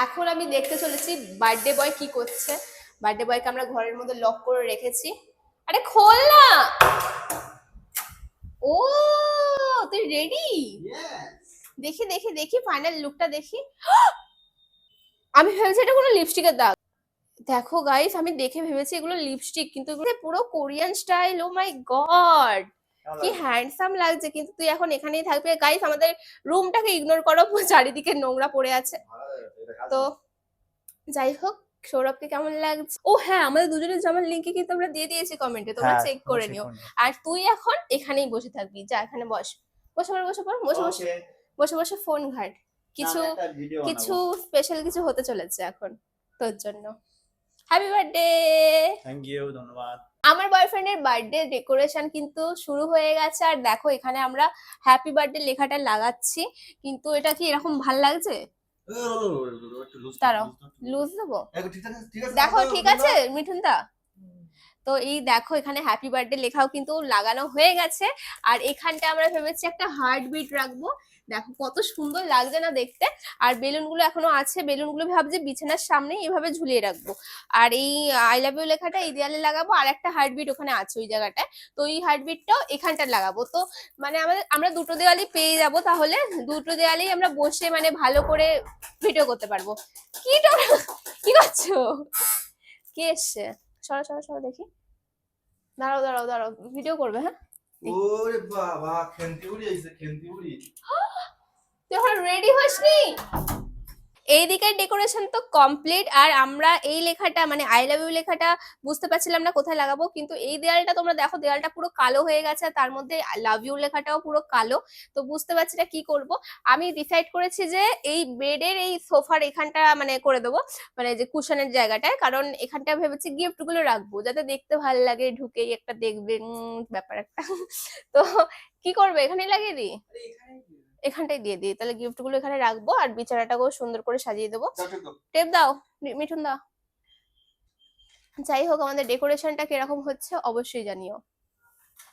এখন আমি দেখতে চলেছি বার্থডে বয় কি করছে। বার্থডে বয়কে আমরা ঘরের মধ্যে লক করে রেখেছি। আরে খোল না। ও তুই রেডি? দেখি দেখি দেখি ফাইনাল লুকটা দেখি। আমি ভেবেছি এটা কোনো লিপস্টিকের দাগ। দেখো গাইস, আমি দেখে ভেবেছি এগুলো লিপস্টিক, কিন্তু এগুলো পুরো কোরিয়ান স্টাইল। ও মাই গড, কি হ্যান্ডসাম লাগছে। কিন্তু তুই এখন এখানেই থাকবি। গাইস, আমাদের রুমটাকে ইগনোর করো, চারিদিকে নোংরা পড়ে আছে। তো যাই হোক, সৌরভকে কেমন লাগছে? ও হ্যাঁ, আমাদের দুজনের জামার লিংকে কিন্তু আমরা দিয়ে দিয়েছি কমেন্টে, তোমরা চেক করে নিও। আর তুই এখন এখানেই বসে থাকবি, যা এখানে বস। বসে পড় বসে পড় বসে বসে বসে বসে ফোন ঘাট। কিছু কিছু স্পেশাল কিছু হতে চলেছে এখন তোর জন্য। Happy birthday. থ্যাংক ইউ, ধন্যবাদ। আমার বয়ফ্রেন্ডের বার্থডে ডেকোরেশন কিন্তু শুরু হয়ে গেছে। আর দেখো এখানে আমরা হ্যাপি বার্থডে লেখাটা লাগাচ্ছি, কিন্তু এটা কি এরকম ভাল লাগছে? দাঁড়াও, লুজ দেবো। দেখো ঠিক আছে মিঠুন দা। তো এই দেখো এখানে হ্যাপি বার্থডে লেখাও কিন্তু লাগানো হয়ে গেছে। আর এখানটা আমরা ভেবেছি একটা হার্ট বিট রাখবো। দেখো কত সুন্দর লাগছে না দেখতে। আর বেলুনগুলো এখনো আছে, বেলুনগুলো ভাবছি বিছানার সামনে এইভাবে ঝুলিয়ে রাখবো। আর এই আই লাভ ইউ লেখাটা এই দেয়ালে লাগাবো, আর একটা হার্ট বিট ওখানে আছে ওই জায়গাটায়। তো এই হার্ট বিটটাও এখানটা লাগাবো। তো মানে আমরা দুটো দেওয়ালই পেয়ে যাব, তাহলে দুটো দেওয়ালেই আমরা বসে মানে ভালো করে ভিডিও করতে পারবো। কি করছো? কে এসছে? সরো সরো সরো দেখি। দাঁড়াও দাঁড়াও দাঁড়াও, ভিডিও করবে। হ্যাঁ, ওরে বাবা, খেন্তি উড়ি আইছে, খেন্তি উড়ি। তুই এখন রেডি হসনি? এইদিকের ডেকোরেশন তো কমপ্লিট। আর আমরা এই লেখাটা মানে আই লাভ ইউ লেখাটা বুঝতে পারছিলাম না কোথায় লাগাবো, কিন্তু এই দেয়ালটা তোমরা দেখো, দেয়ালটা পুরো কালো হয়ে গেছে, তার মধ্যে লাভ ইউ লেখাটাও পুরো কালো। তো বুঝতে পারছি না কি করব। আমি ডিসাইড করেছি যে এই বেডের এই সোফার এখানটা মানে করে দেবো, মানে যে কুশনের জায়গাটায়, কারণ এখানটা ভেবেছি গিফট গুলো রাখবো যাতে দেখতে ভালো লাগে, ঢুকেই একটা দেখবে ব্যাপার একটা। তো কি করবে, এখানেই লাগিয়ে দিই? এখানটাই দিয়ে দিই তাহলে, গিফট গুলো এখানে রাখবো আর বিছানাটাকেও সুন্দর করে সাজিয়ে দেবো। টেপ দাও মিঠুন দা। যাই হোক, আমাদের ডেকোরেশনটা কিরকম হচ্ছে অবশ্যই জানিও।